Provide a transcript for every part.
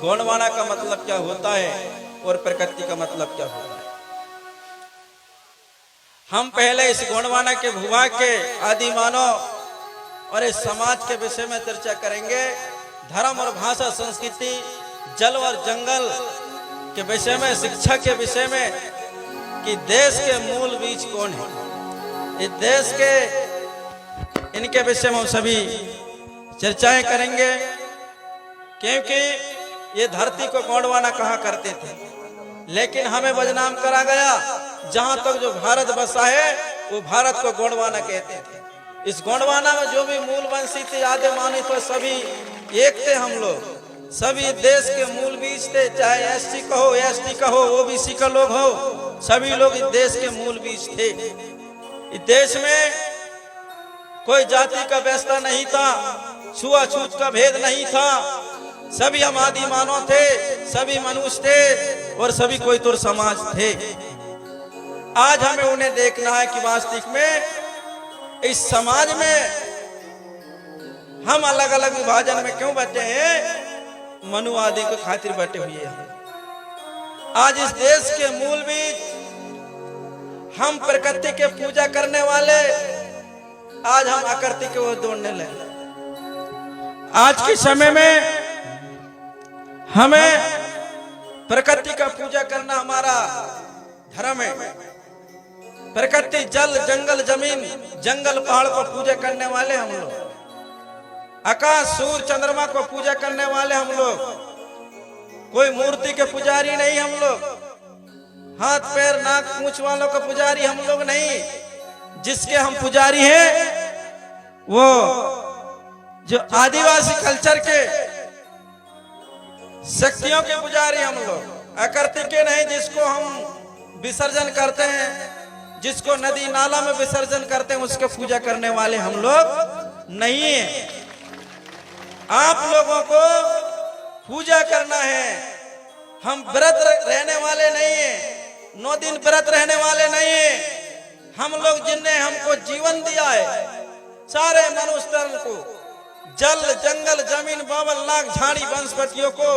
गोंडवाना का मतलब क्या होता है और प्रकृति का मतलब क्या होता है। हम पहले इस गोंडवाना के भूभाग के आदि मानव और इस समाज के विषय में चर्चा करेंगे। धर्म और भाषा, संस्कृति, जल और जंगल के विषय में, शिक्षा के विषय में, कि देश के मूल बीज कौन है, इस देश के, इनके विषय में हम सभी चर्चाएं करेंगे। क्योंकि ये धरती को गोंडवाना कहा करते थे, लेकिन हमें बदनाम करा गया। जहां तक जो भारत बसा है वो भारत को गोंडवाना कहते थे। इस गोंडवाना में जो भी मूल वंशी थे, आदि मानव थे, सभी एक थे। हम लोग सभी देश के मूल बीज थे। चाहे एससी कहो, एसटी कहो, ओबीसी का लोग हो, सभी लोग इस देश के मूल बीज थे। इस देश में कोई जाति का व्यवस्था नहीं था, छुआछूत का भेद नहीं था। सभी हम आदि मानव थे, सभी मनुष्य थे और सभी कोई तो समाज थे। आज हमें उन्हें देखना है कि वास्तविक में इस समाज में हम अलग अलग विभाजन में क्यों बटे हैं, मनुवादी को खातिर बटे हुए हैं। आज इस देश के मूल बीज हम प्रकृति के पूजा करने वाले, आज हम आकृति के ओर दौड़ने लगे। आज के समय में हमें प्रकृति का पूजा करना हमारा धर्म है। प्रकृति, जल, जंगल, जमीन, जंगल, पहाड़ को पूजा करने वाले हम लोग। आकाश, सूर्य, चंद्रमा को पूजा करने वाले हम लोग। कोई मूर्ति के पुजारी नहीं हम लोग। हाथ पैर नाक पूंछ वालों का पुजारी हम लोग नहीं। जिसके हम पुजारी हैं वो जो आदिवासी कल्चर के शक्तियों के पुजारी हम लोग, आकृति के नहीं। जिसको हम विसर्जन करते हैं, जिसको नदी नाला में विसर्जन करते हैं, उसके पूजा करने वाले हम लोग नहीं है। आप लोगों को पूजा करना है। हम व्रत रहने वाले नहीं है, 9 दिन व्रत रहने वाले नहीं है। हम लोग जिनने हमको जीवन दिया है, सारे मनुष्य को, जल, जंगल, जमीन, 52 लाख झाड़ी वनस्पतियों को,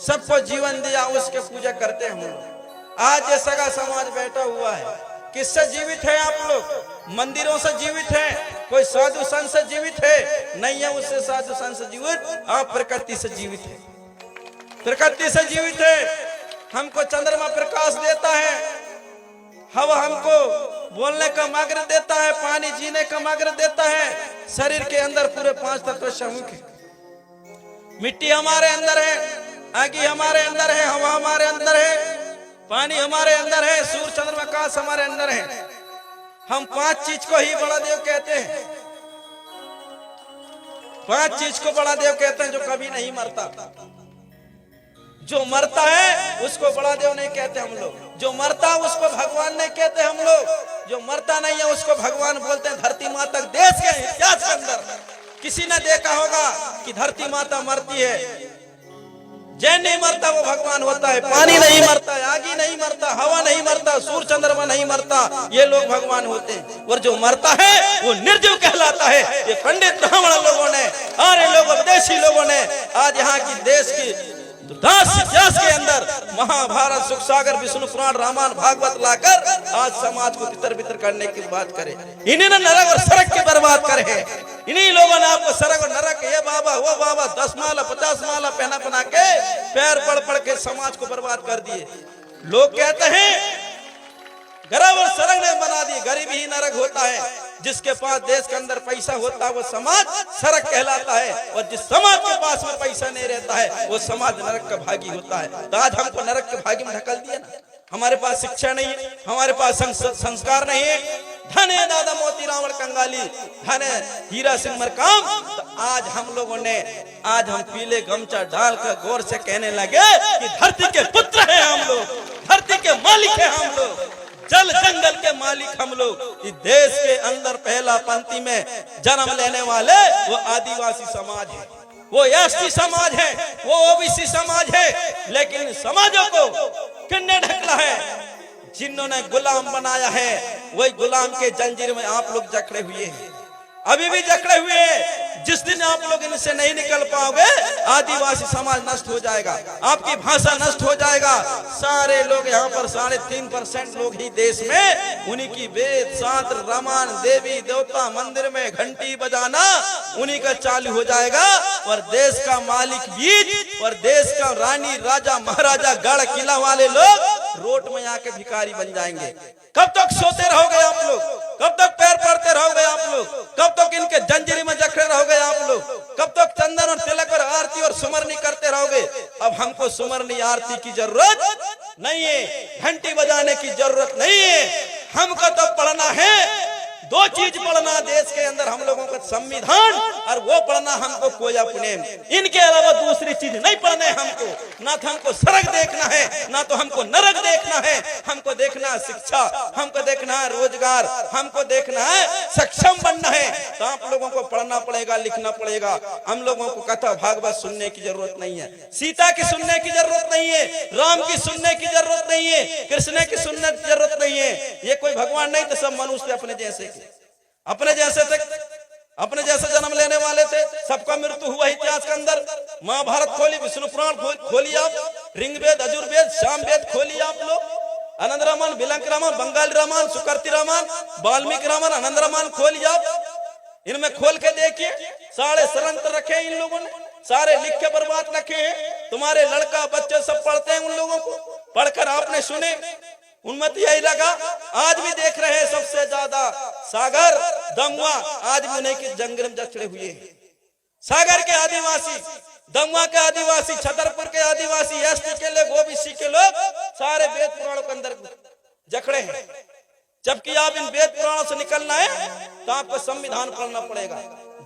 सबको जीवन दिया, उसके पूजा करते हैं हम लोग। आज ये सगा समाज बैठा हुआ है, किससे जीवित है आप लोग? मंदिरों से जीवित है, कोई साधु संत से जीवित है? नहीं है उससे साधु संत से जीवित, आप प्रकृति से जीवित है। प्रकृति से जीवित है। हमको चंद्रमा प्रकाश देता है, हवा हमको बोलने का मग्र देता है, पानी जीने का मग्र देता है। शरीर के अंदर पूरे 5 तत्व सम्मुख है। मिट्टी हमारे अंदर है, आगी हमारे अंदर है, हवा हमारे अंदर है, पानी हमारे अंदर है, सूर्य, चंद्रमा, आकाश हमारे अंदर है। हम 5 चीज को ही बड़ा देव कहते हैं। 5 चीज को बड़ा देव कहते हैं, जो कभी नहीं मरता। जो मरता है उसको बड़ा देव नहीं कहते हम लोग। जो मरता है उसको भगवान नहीं कहते हम लोग। जो मरता नहीं है उसको भगवान बोलते हैं। धरती माता देश के इतिहास के अंदर किसी ने देखा होगा कि धरती माता मरती है? जैन नहीं मरता वो भगवान होता है। पानी नहीं मरता, आगी नहीं मरता, हवा नहीं मरता, सूर्य चंद्रमा नहीं मरता, ये लोग भगवान होते हैं। और जो मरता है वो निर्जीव कहलाता है। ये पंडित ब्राह्मण लोगों ने, आर्य लोगों, विदेशी लोगों ने आज यहाँ की देश की दास इतिहास के अंदर महाभारत, सुख सागर, विष्णु पुराण, रामायण, भागवत लाकर आज समाज को तितर बितर करने की बात करे। इन्हीं ने नरक और सरक के बर्बाद करे हैं। इन्हीं लोगों ने आपको सरक और नरक, ये बाबा वो बाबा, 10 माला 50 माला पहना के पैर पड़ के समाज को बर्बाद कर दिए। लोग कहते हैं गरीब और सरक ने बना दिए। गरीबी ही नरक होता है। जिसके पास देश के अंदर पैसा होता है वो समाज सरक कहलाता है, और जिस समाज के पास में पैसा नहीं रहता है वो समाज नरक का भागी होता है। तो आज हमको नरक के भागी में ढकल दिया ना। हमारे पास शिक्षा नहीं है, हमारे पास संस्कार नहीं है। धन है दादा मोती रावण कंगाली, धन है हीरा सिंह मरकाम। तो आज हम लोगों ने, आज हम पीले गमछा डालकर गौर से कहने लगे कि धरती के पुत्र हैं हम लोग, धरती के मालिक हैं हम लोग, जल जंगल के मालिक हम लोग। इस देश के अंदर पहला पंक्ति में जन्म लेने वाले वो आदिवासी समाज है, वो एसटी समाज है, वो ओबीसी समाज है। लेकिन समाजों को किसने ढकला है? जिन्होंने गुलाम बनाया है, वही गुलाम के जंजीर में आप लोग जकड़े हुए हैं, अभी भी जकड़े हुए हैं। जिस दिन आप लोग इनसे नहीं निकल पाओगे, आदिवासी समाज नष्ट हो जाएगा, आपकी भाषा नष्ट हो जाएगा। सारे लोग यहाँ पर 3.5% लोग ही देश में, उन्हीं की वेद शास्त्र रामायण देवी देवता मंदिर में घंटी बजाना उन्हीं का चालू हो जाएगा। और देश का मालिक बीज और देश का रानी राजा महाराजा गढ़ किला वाले लोग रोड में आके भिखारी बन जाएंगे। कब तक सोते रहोगे आप लोग? कब तक पैर पड़ते रहोगे आप लोग? कब तक इनके जंजीरी में जकड़े रहोगे आप लोग? कब तक चंदन और तिलक और आरती और सुमरनी करते रहोगे? अब हमको सुमरनी आरती की जरूरत नहीं है, घंटी बजाने की जरूरत नहीं है। हमको तो पढ़ना है, दो चीज पढ़ना देश के अंदर हम लोगों का संविधान, और वो पढ़ना हमको कोई अपने, इनके अलावा दूसरी चीज नहीं पढ़ने हमको। ना तो हमको सड़क देखना है, ना तो हमको नरक देखना है। हमको देखना है शिक्षा, हमको देखना है रोजगार, हमको देखना है सक्षम बनना है। तो आप लोगों को पढ़ना पड़ेगा, लिखना पड़ेगा। हम लोगों को कथा भागवत सुनने की जरूरत नहीं है, सीता की सुनने की जरूरत नहीं है, राम की सुनने की जरूरत नहीं है, कृष्ण की सुनने की जरूरत नहीं है। ये कोई भगवान नहीं, तो सब मनुष्य अपने जैसे अपने जैसे थे, अपने जैसे जन्म लेने वाले थे। सबका मृत्यु हुआ इतिहास के अंदर। महाभारत खोली, विष्णु पुराण खोलिए आप, ऋग्वेद यजुर्वेद सामवेद खोलिए आप लोग, आनंद रामायण, बिलंक रामायण, बंगाली रामायण, सुकर्ती रामायण, वाल्मीकि रामायण, आनंद रामायण खोलिए आप। इनमें खोल के देखिए, सारे षड्यंत्र रखे इन लोगों ने, सारे लिख के बर्बाद रखे हैं। तुम्हारे लड़का बच्चे सब पढ़ते हैं उन लोगों को, पढ़कर आपने सुने, उनमें तो यही लगा। आज भी देख रहे हैं सबसे ज्यादा सागर दमुआ, आज भी उन्हीं के जंगल में जकड़े हुए हैं। सागर के आदिवासी, दमुआ के आदिवासी, छतरपुर के आदिवासी, एसटी के लोग, ओबीसी के लोग, सारे वेद पुराणों के अंदर जकड़े हैं। जबकि आप इन वेद पुराणों से निकलना है तो आपको संविधान पढ़ना पड़ेगा।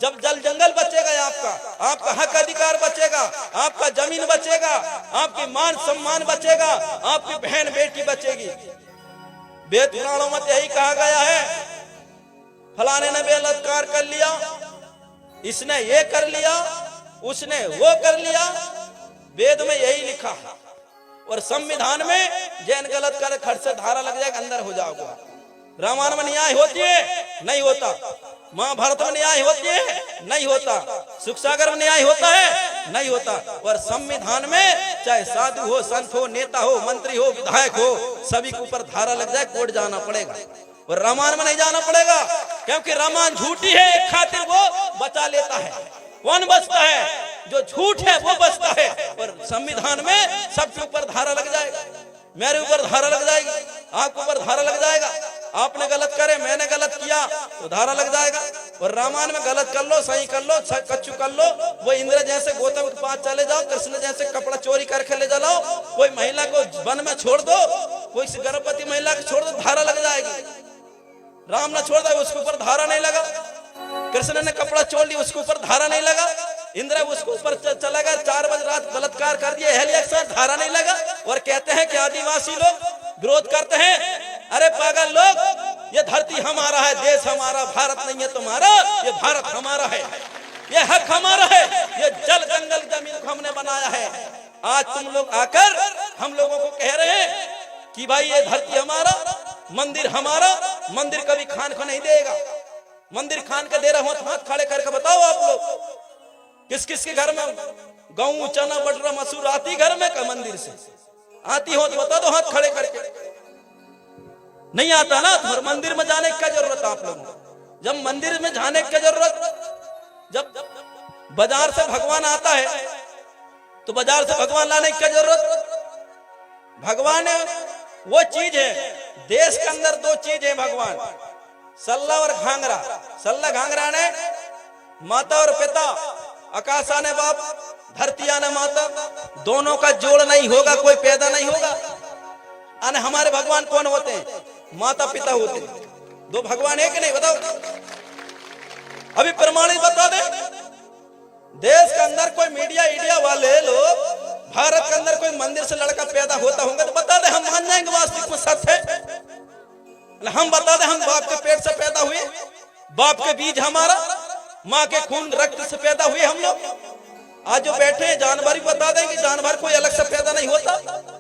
जब जल जंगल बचेगा आपका हक अधिकार बचेगा, आपका जमीन बचेगा, आपकी मान सम्मान बचेगा, आपकी बहन बेटी बचेगी। वेद पुराणों में यही कहा गया है, फलाने ने बलात्कार कर लिया, इसने ये कर लिया, उसने वो कर लिया। वेद में यही लिखा। और संविधान में जैन गलत करे खर्च से धारा लग जाएगा, अंदर हो जाओगे। रामायण में न्याय होती है? नहीं होता। महाभारत में न्याय होती है? नहीं होता। सुख सागर में न्याय होता है? नहीं होता। और संविधान में चाहे साधु हो, संत हो, नेता हो, मंत्री हो, विधायक हो, सभी के ऊपर धारा लग जाए, कोर्ट जाना पड़ेगा। और रामायण में नहीं जाना पड़ेगा, क्योंकि रामायण झूठी है, एक खातिर वो बचा लेता है। कौन बचता है? जो झूठ है वो बचता है। और संविधान में सबके ऊपर धारा लग जाएगा, मेरे ऊपर धारा लग जाएगी, आपके ऊपर धारा लग जाएगा। आपने गलत करे, मैंने गलत किया तो धारा लग जाएगा। और रामायण में गलत कर लो, सही कर लो, कच्चू कर लो, वो इंद्र जैसे गौतम के पास चले जाओ, कृष्ण जैसे कपड़ा चोरी करके ले जाओ, कोई महिला को वन में छोड़ दो, कोई गर्भवती महिला को छोड़ दो, धारा लग जाएगी। राम ने छोड़ दिया, उसके ऊपर धारा नहीं लगा। कृष्ण ने कपड़ा छोड़ लिया, उसके ऊपर धारा नहीं लगा। इंद्र उसके ऊपर चला गया, 4 बजे रात बलात्कार कर दिया, हेलिया के साथ धारा नहीं लगा। और कहते हैं कि आदिवासी लोग विरोध करते हैं, अरे पागल लोग, ये धरती हमारा है, देश हमारा, भारत नहीं है तुम्हारा, ये भारत हमारा है, ये हक हमारा है, ये जल जंगल जमीन को हमने बनाया है। आज तुम लोग आकर हम लोगों को कह रहे हैं कि भाई ये धरती हमारा, मंदिर हमारा। मंदिर कभी खान को नहीं देगा। मंदिर खान का दे रहा हो तो हाथ खड़े करके बताओ आप लोग, किस किस के घर में गेहूं चना बटरा मसूर आती घर में का मंदिर से आती हो तो बता दो हाथ खड़े करके। नहीं आता ना, तो मंदिर में जाने की क्या जरूरत आप लोगों को? जब मंदिर में जाने की क्या जरूरत? जब बाजार से भगवान आता है तो बाजार से भगवान लाने की क्या जरूरत? भगवान वो चीज है, देश के अंदर 2 चीज है भगवान, सल्ला और घांगरा। सल्ला घांगरा ने माता और पिता, आकाश आने बाप, धरती आने माता, दोनों का जोड़ नहीं होगा, कोई पैदा नहीं होगा। अने हमारे भगवान कौन होते हैं? माता पिता होते हैं। 2 भगवान एक नहीं, बताओ अभी प्रमाणित बता दे। देश के अंदर कोई मीडिया वाले लोग, भारत के अंदर कोई मंदिर से लड़का पैदा होता होगा तो बता दे, हम मान जाएंगे वास्तविक में सत्य है। हम बता दे, हम बाप के पेट से पैदा हुए, बाप के बीज हमारा, माँ के खून रक्त से पैदा हुए हम लोग। आज जो बैठे हैं जानवर ही बता दें कि जानवर कोई अलग से पैदा नहीं होता,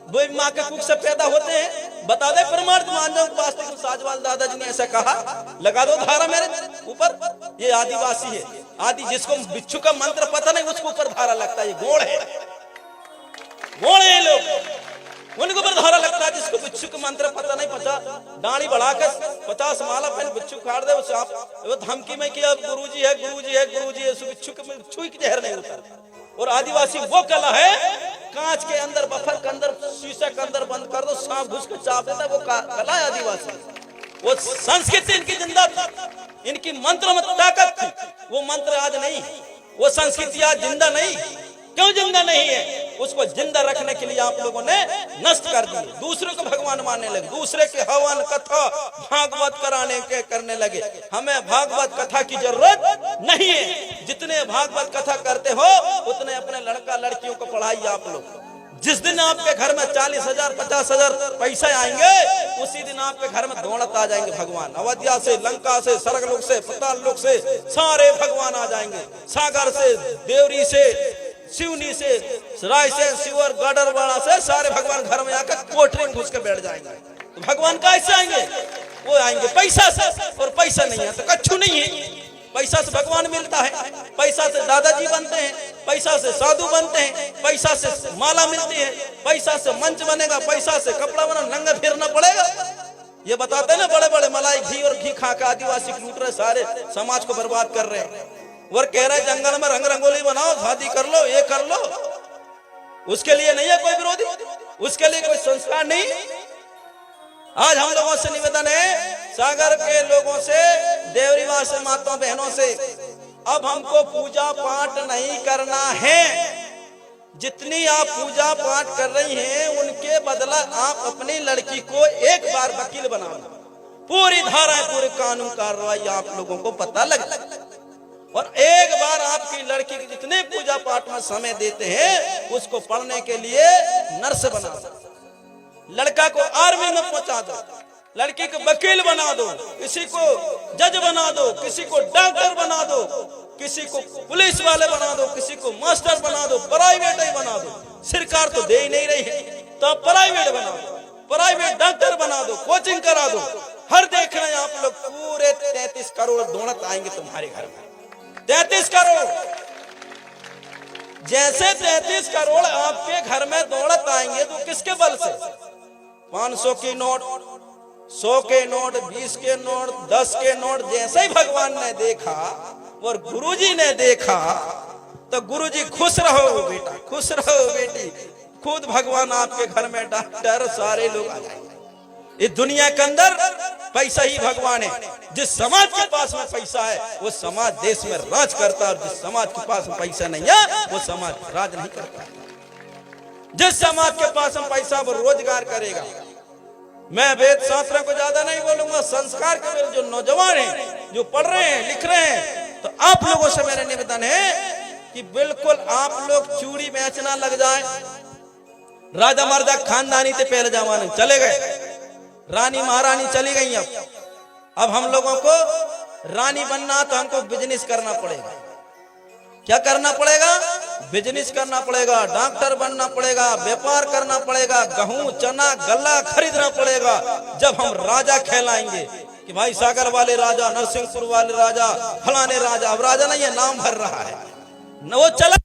वो माँ के कुख से पैदा होते हैं। बता दे प्रमाण, मान जाओ वास्तविक साजवाल दादाजी ने ऐसा कहा, लगा दो धारा मेरे ऊपर। ये आदिवासी है, आदि जिसको बिच्छू का मंत्र पता नहीं उसको ऊपर धारा लगता है, ये गोड़ है, गोड़ है लोग, उनको ऊपर धारा लगता है। जिसको बिच्छू का मंत्र पता नहीं, दाढ़ी बढ़ाकर 50 माला पहन बिच्छू काट दे, उसे आप वो धमकी में कि अब गुरुजी है, गुरुजी है, गुरुजी है, बिच्छू के जहर नहीं उतरता। और आदिवासी वो कला है, कांच के अंदर, बफर के अंदर, शीशे के अंदर बंद कर दो, सांप घुस के चाप देता है, वो कला है आदिवासी। वो संस्कृति इनकी जिंदा थी, इनकी मंत्र में ताकत थी, वो मंत्र आज नहीं, वो संस्कृति आज जिंदा नहीं। क्यों जिंदा नहीं है? उसको जिंदा रखने के लिए आप लोगों ने नष्ट कर दिए, दूसरे को भगवान मानने लगे, दूसरे के हवन कथा भागवत कराने के करने लगे। हमें भागवत कथा की जरूरत नहीं है, जितने भागवत कथा करते हो उतने अपने लड़का लड़कियों को पढ़ाइए आप लोग। जिस दिन आपके घर में 40,000 50,000 पैसा आएंगे, उसी दिन आपके घर में दौलत आ जाएंगे भगवान। अवधिया से, लंका से, स्वर्गलोक से, पाताल लोक से सारे भगवान आ जाएंगे, सागर से, देवरी से, शिवनी से, राय से, शिवर गाडरवाड़ा से सारे भगवान घर में आकर कोठरी में घुस के बैठ जाएंगे। तो भगवान कैसे आएंगे? वो आएंगे पैसा से, और पैसा नहीं है तो कच्छु नहीं है। पैसा से भगवान मिलता है, पैसा से दादाजी बनते हैं, पैसा से साधु बनते हैं, पैसा से माला मिलती है, पैसा से मंच बनेगा, पैसा से कपड़ा बना, नंगा फिरना पड़ेगा। ये बताते हैं ना बड़े बड़े मलाई घी और घी खा के आदिवासी लूट रहे, सारे समाज को बर्बाद कर रहे हैं। और कह रहे जंगल में रंग रंगोली बनाओ, शादी कर लो, ये कर लो, उसके लिए नहीं है कोई विरोधी, उसके लिए कोई संस्कार नहीं। आज हम लोगों से निवेदन है, सागर के लोगों से, देवरीवास से, माताओं बहनों से, अब हमको पूजा पाठ नहीं करना है। जितनी आप पूजा पाठ कर रही हैं उनके बदला आप अपनी लड़की को एक बार वकील बना लो, पूरी धाराएं, पूरे कानून कार्रवाई आप लोगों को पता लग जाए। और एक बार आपकी लड़की की जितने पूजा पाठ में समय देते हैं उसको पढ़ने के लिए नर्स बना दो, लड़का को आर्मी में पहुंचा दो, लड़की को वकील बना दो, किसी को जज बना दो, किसी को डॉक्टर बना दो, किसी को पुलिस वाले बना दो, किसी को मास्टर बना दो, प्राइवेट ही बना दो। सरकार तो दे ही नहीं रही है, तो आप प्राइवेट बना दो, प्राइवेट डॉक्टर बना दो, कोचिंग करा दो। हर देख रहे हैं आप लोग, पूरे 33 करोड़ दौलत आएंगे तुम्हारे घर में, 33 करोड़। जैसे 33 करोड़ आपके घर में दौलत आएंगे तो किसके बल से? 500 की नोट, 100 के नोट, 20 के नोट, 10 के नोट, जैसे ही भगवान ने देखा और गुरुजी ने देखा तो गुरुजी खुश रहो बेटा, खुश रहो बेटी, खुद भगवान आपके घर में डॉक्टर, सारे लोग आ जाएंगे। इस दुनिया के अंदर पैसा ही भगवान है। जिस समाज के पास में पैसा है वो समाज देश में राज करता है, और जिस समाज के पास में पैसा नहीं है वो समाज राज नहीं करता। जिस समाज के पास में पैसा वो रोजगार करेगा। मैं वेद शास्त्रों को ज्यादा नहीं बोलूंगा, संस्कार के जो नौजवान हैं, जो पढ़ रहे हैं, लिख रहे हैं, तो आप लोगों से मेरा निवेदन है कि बिल्कुल आप लोग चूड़ी बेचना लग जाए। राजा महाराजा खानदानी थे पहले जमाने, चले गए, रानी महारानी चली गई। अब हम लोगों को रानी बनना तो हमको बिजनेस करना पड़ेगा। क्या करना पड़ेगा? बिजनेस करना पड़ेगा, डॉक्टर बनना पड़ेगा, व्यापार करना पड़ेगा, गेहूं चना गल्ला खरीदना पड़ेगा। जब हम राजा कहलाएंगे कि भाई सागर वाले राजा, नरसिंहपुर वाले राजा, फलाने राजा, अब राजा नहीं है, नाम भर रहा है, न वो चला।